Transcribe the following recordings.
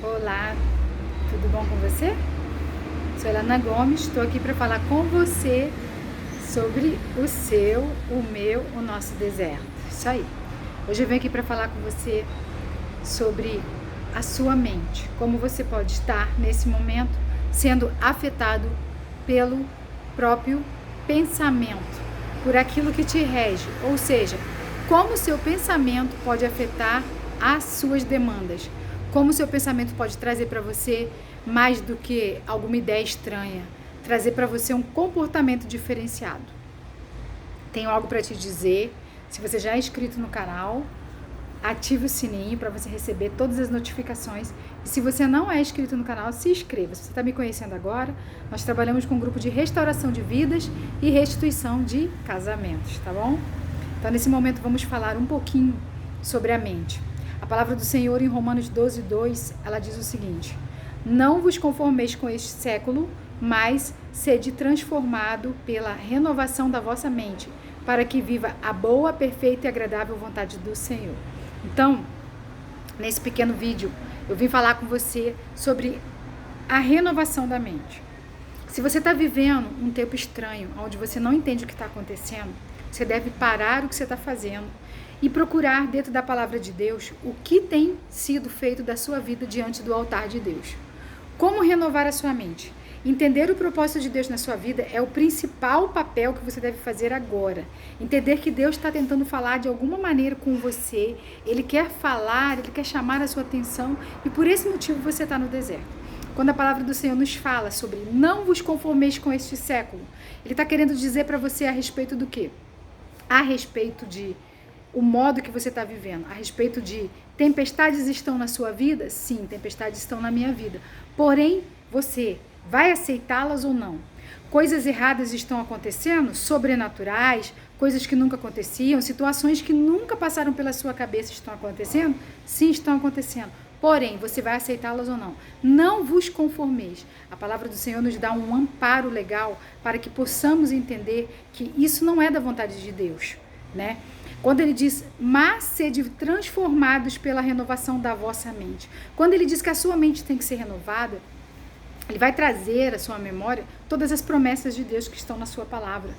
Olá, tudo bom com você? Sou Elana Gomes, estou aqui para falar com você sobre o seu, o meu, o nosso deserto. Isso aí. Hoje eu venho aqui para falar com você sobre a sua mente, como você pode estar nesse momento sendo afetado pelo próprio pensamento, por aquilo que te rege, ou seja, como o seu pensamento pode afetar as suas demandas. Como o seu pensamento pode trazer para você mais do que alguma ideia estranha, trazer para você um comportamento diferenciado. Tenho algo para te dizer. Se você já é inscrito no canal, ative o sininho para você receber todas as notificações. E se você não é inscrito no canal, se inscreva. Se você está me conhecendo agora, nós trabalhamos com um grupo de restauração de vidas e restituição de casamentos, tá bom? Então, nesse momento, vamos falar um pouquinho sobre a mente. A palavra do Senhor em Romanos 12:2, ela diz o seguinte: não vos conformeis com este século, mas sede transformado pela renovação da vossa mente, para que viva a boa, perfeita e agradável vontade do Senhor. Então, nesse pequeno vídeo, eu vim falar com você sobre a renovação da mente. Se você está vivendo um tempo estranho, onde você não entende o que está acontecendo, você deve parar o que você está fazendo e procurar dentro da palavra de Deus o que tem sido feito da sua vida diante do altar de Deus. Como renovar a sua mente? Entender o propósito de Deus na sua vida é o principal papel que você deve fazer agora. Entender que Deus está tentando falar de alguma maneira com você, Ele quer falar, Ele quer chamar a sua atenção e por esse motivo você está no deserto. Quando a palavra do Senhor nos fala sobre não vos conformeis com este século, Ele está querendo dizer para você a respeito do quê? A respeito de o modo que você está vivendo, a respeito de tempestades estão na sua vida? Sim, tempestades estão na minha vida. Porém, você vai aceitá-las ou não? Coisas erradas estão acontecendo, sobrenaturais, coisas que nunca aconteciam, situações que nunca passaram pela sua cabeça estão acontecendo? Sim, estão acontecendo. Porém, você vai aceitá-las ou não? Não vos conformeis. A palavra do Senhor nos dá um amparo legal para que possamos entender que isso não é da vontade de Deus, né? Quando ele diz, mas sede transformados pela renovação da vossa mente. Quando ele diz que a sua mente tem que ser renovada, ele vai trazer à sua memória todas as promessas de Deus que estão na sua palavra.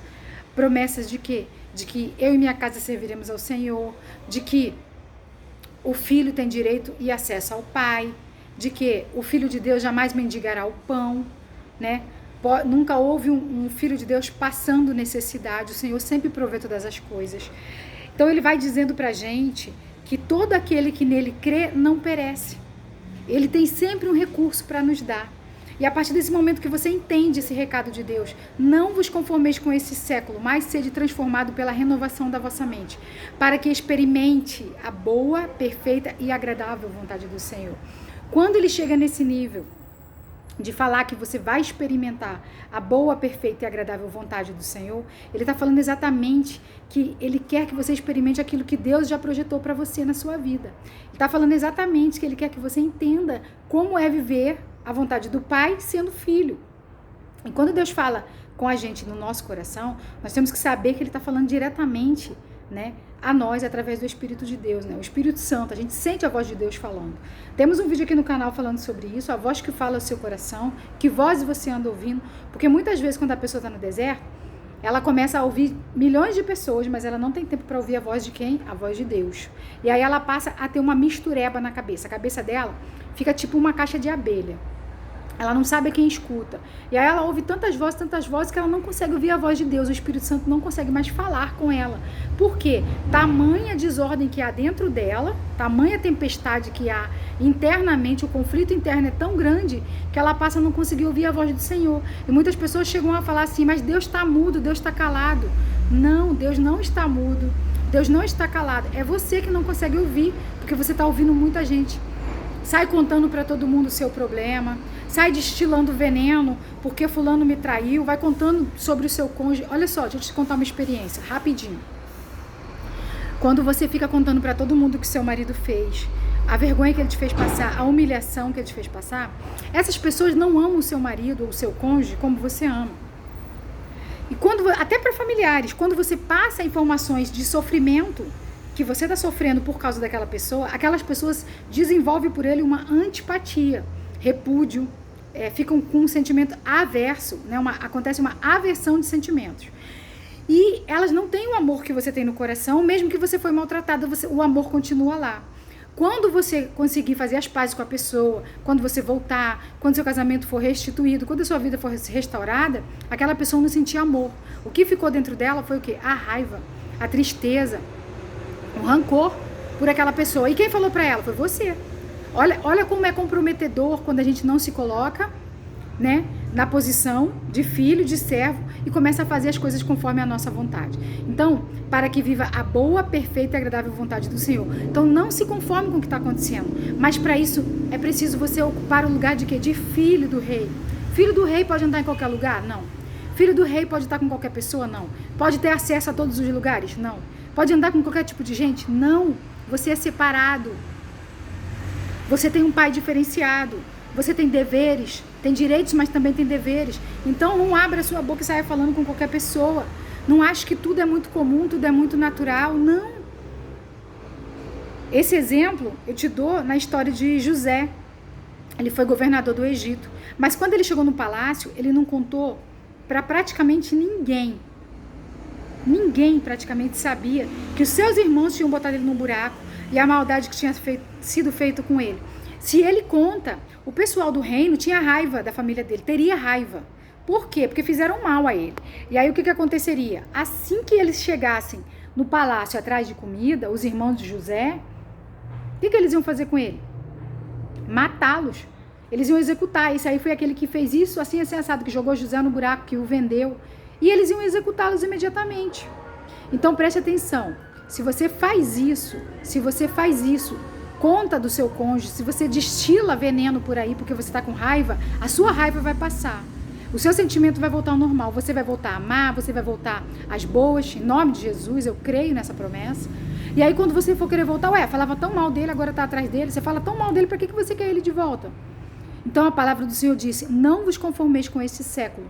Promessas de quê? De que eu e minha casa serviremos ao Senhor, de que o filho tem direito e acesso ao Pai, de que o filho de Deus jamais mendigará o pão, né? Nunca houve um filho de Deus passando necessidade, o Senhor sempre provê todas as coisas. Então ele vai dizendo pra gente que todo aquele que nele crê não perece. Ele tem sempre um recurso para nos dar. E a partir desse momento que você entende esse recado de Deus, não vos conformeis com esse século, mas sede transformado pela renovação da vossa mente, para que experimente a boa, perfeita e agradável vontade do Senhor. Quando ele chega nesse nível de falar que você vai experimentar a boa, perfeita e agradável vontade do Senhor, ele está falando exatamente que ele quer que você experimente aquilo que Deus já projetou para você na sua vida. Ele está falando exatamente que ele quer que você entenda como é viver a vontade do Pai sendo filho. E quando Deus fala com a gente no nosso coração, nós temos que saber que ele está falando diretamente, né, a nós através do Espírito de Deus, né? O Espírito Santo, a gente sente a voz de Deus falando. Temos um vídeo aqui no canal falando sobre isso, a voz que fala ao seu coração, que voz você anda ouvindo, porque muitas vezes quando a pessoa está no deserto, ela começa a ouvir milhões de pessoas, mas ela não tem tempo para ouvir a voz de quem? A voz de Deus. E aí ela passa a ter uma mistureba na cabeça. A cabeça dela fica tipo uma caixa de abelha. Ela não sabe quem escuta. E aí ela ouve tantas vozes que ela não consegue ouvir a voz de Deus. O Espírito Santo não consegue mais falar com ela. Por quê? Tamanha desordem que há dentro dela, tamanha tempestade que há internamente, o conflito interno é tão grande que ela passa a não conseguir ouvir a voz do Senhor. E muitas pessoas chegam a falar assim, mas Deus está mudo, Deus está calado. Não, Deus não está mudo, Deus não está calado. É você que não consegue ouvir, porque você está ouvindo muita gente. Sai contando para todo mundo o seu problema, sai destilando veneno, porque fulano me traiu, vai contando sobre o seu cônjuge. Olha só, deixa eu te contar uma experiência, rapidinho. Quando você fica contando para todo mundo o que seu marido fez, a vergonha que ele te fez passar, a humilhação que ele te fez passar, essas pessoas não amam o seu marido ou o seu cônjuge como você ama. E quando, até para familiares, quando você passa informações de sofrimento, que você está sofrendo por causa daquela pessoa, aquelas pessoas desenvolvem por ele uma antipatia, repúdio, ficam com um sentimento averso, né? Acontece uma aversão de sentimentos. E elas não têm o amor que você tem no coração, mesmo que você foi maltratada, o amor continua lá. Quando você conseguir fazer as pazes com a pessoa, quando você voltar, quando seu casamento for restituído, quando a sua vida for restaurada, aquela pessoa não sentia amor. O que ficou dentro dela foi o quê? A raiva, a tristeza, o rancor por aquela pessoa. E quem falou para ela? Foi você. Olha como é comprometedor quando a gente não se coloca, né, na posição de filho, de servo, e começa a fazer as coisas conforme a nossa vontade. Então, para que viva a boa, perfeita e agradável vontade do Senhor. Então, não se conforme com o que está acontecendo. Mas para isso, é preciso você ocupar o lugar de quê? De filho do rei. Filho do rei pode andar em qualquer lugar? Não. Filho do rei pode estar com qualquer pessoa? Não. Pode ter acesso a todos os lugares? Não. Pode andar com qualquer tipo de gente? Não. Você é separado. Você tem um pai diferenciado. Você tem deveres, tem direitos, mas também tem deveres. Então não abra a sua boca e saia falando com qualquer pessoa. Não ache que tudo é muito comum, tudo é muito natural. Não. Esse exemplo eu te dou na história de José. Ele foi governador do Egito. Mas quando ele chegou no palácio, ele não contou para praticamente ninguém. Ninguém praticamente sabia que os seus irmãos tinham botado ele no buraco e a maldade que tinha sido feita com ele. Se ele conta, o pessoal do reino tinha raiva da família dele, teria raiva. Por quê? Porque fizeram mal a ele. E aí o que aconteceria? Assim que eles chegassem no palácio atrás de comida, os irmãos de José, o que eles iam fazer com ele? Matá-los. Eles iam executar. Esse aí foi aquele que fez isso, assim assado, que jogou José no buraco, que o vendeu. E eles iam executá-los imediatamente. Então preste atenção. Se você faz isso, conta do seu cônjuge, se você destila veneno por aí porque você está com raiva, a sua raiva vai passar. O seu sentimento vai voltar ao normal. Você vai voltar a amar, você vai voltar às boas, em nome de Jesus, eu creio nessa promessa. E aí quando você for querer voltar, falava tão mal dele, agora está atrás dele, você fala tão mal dele, para que você quer ele de volta? Então a palavra do Senhor disse, não vos conformeis com este século.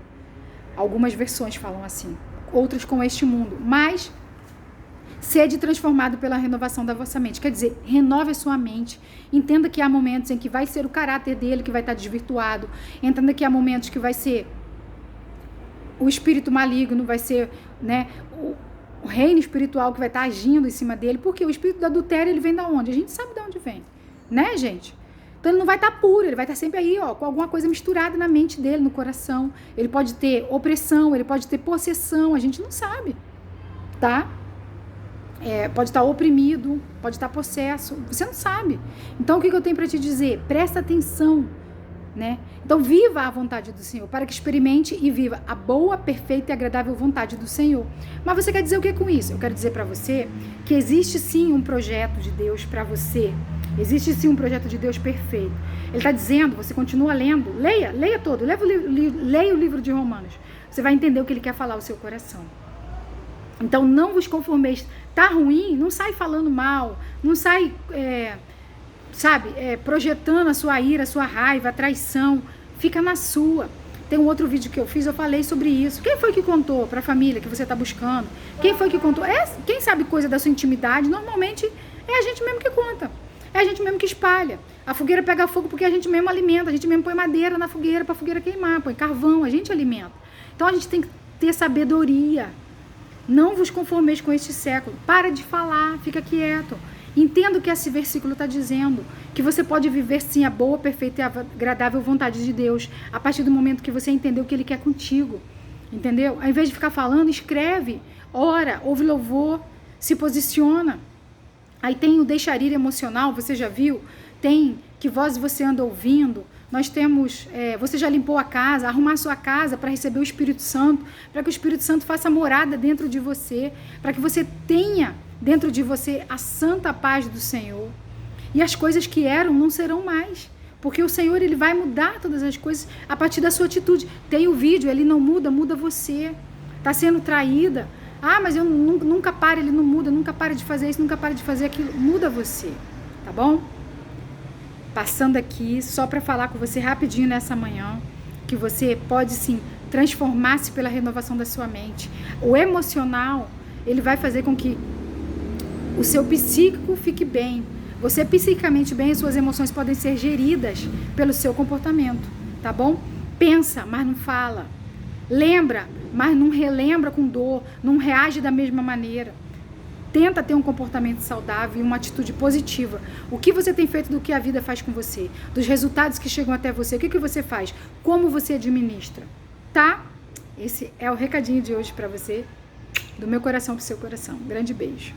Algumas versões falam assim, outras com este mundo, mas sede transformado pela renovação da vossa mente. Quer dizer, renove a sua mente. Entenda que há momentos em que vai ser o caráter dele que vai estar desvirtuado. Entenda que há momentos que vai ser o espírito maligno, vai ser, né, o reino espiritual que vai estar agindo em cima dele. Porque o espírito do adultério, ele vem da onde? A gente sabe de onde vem, né, gente? Então ele não vai estar puro, ele vai estar sempre aí, com alguma coisa misturada na mente dele, no coração. Ele pode ter opressão, ele pode ter possessão, a gente não sabe, tá? Pode estar oprimido, pode estar possesso, você não sabe. Então o que eu tenho para te dizer? Presta atenção, né? Então viva a vontade do Senhor, para que experimente e viva a boa, perfeita e agradável vontade do Senhor. Mas você quer dizer o que com isso? Eu quero dizer para você que existe sim um projeto de Deus para você. Existe sim um projeto de Deus perfeito. Ele está dizendo, você continua lendo, leia todo, leia o livro de Romanos. Você vai entender o que ele quer falar ao seu coração. Então não vos conformeis. Tá ruim? Não sai falando mal, não sai, projetando a sua ira, a sua raiva, a traição. Fica na sua. Tem um outro vídeo que eu fiz, eu falei sobre isso. Quem foi que contou para a família que você está buscando? Quem foi que contou? Quem sabe coisa da sua intimidade, normalmente é a gente mesmo que conta. É a gente mesmo que espalha. A fogueira pega fogo porque a gente mesmo alimenta. A gente mesmo põe madeira na fogueira para a fogueira queimar. Põe carvão, a gente alimenta. Então a gente tem que ter sabedoria. Não vos conformeis com este século. Para de falar, fica quieto. Entenda o que esse versículo está dizendo. Que você pode viver sim a boa, perfeita e agradável vontade de Deus. A partir do momento que você entender o que Ele quer contigo. Entendeu? Ao invés de ficar falando, escreve, ora, ouve louvor, se posiciona. Aí tem o deixar ir emocional, você já viu? Tem que voz você anda ouvindo. Nós temos, você já limpou a casa, arrumar a sua casa para receber o Espírito Santo, para que o Espírito Santo faça morada dentro de você, para que você tenha dentro de você a santa paz do Senhor. E as coisas que eram não serão mais, porque o Senhor ele vai mudar todas as coisas a partir da sua atitude. Tem o vídeo, ele não muda, muda você. Está sendo traída. Mas eu nunca paro, ele não muda, nunca para de fazer isso, nunca para de fazer aquilo. Muda você, tá bom? Passando aqui, só para falar com você rapidinho nessa manhã, que você pode sim transformar-se pela renovação da sua mente. O emocional, ele vai fazer com que o seu psíquico fique bem. Você psiquicamente bem, as suas emoções podem ser geridas pelo seu comportamento, tá bom? Pensa, mas não fala. Lembra, mas não relembra com dor, não reage da mesma maneira. Tenta ter um comportamento saudável e uma atitude positiva. O que você tem feito do que a vida faz com você? Dos resultados que chegam até você, o que você faz? Como você administra? Tá? Esse é o recadinho de hoje para você, do meu coração pro seu coração. Grande beijo.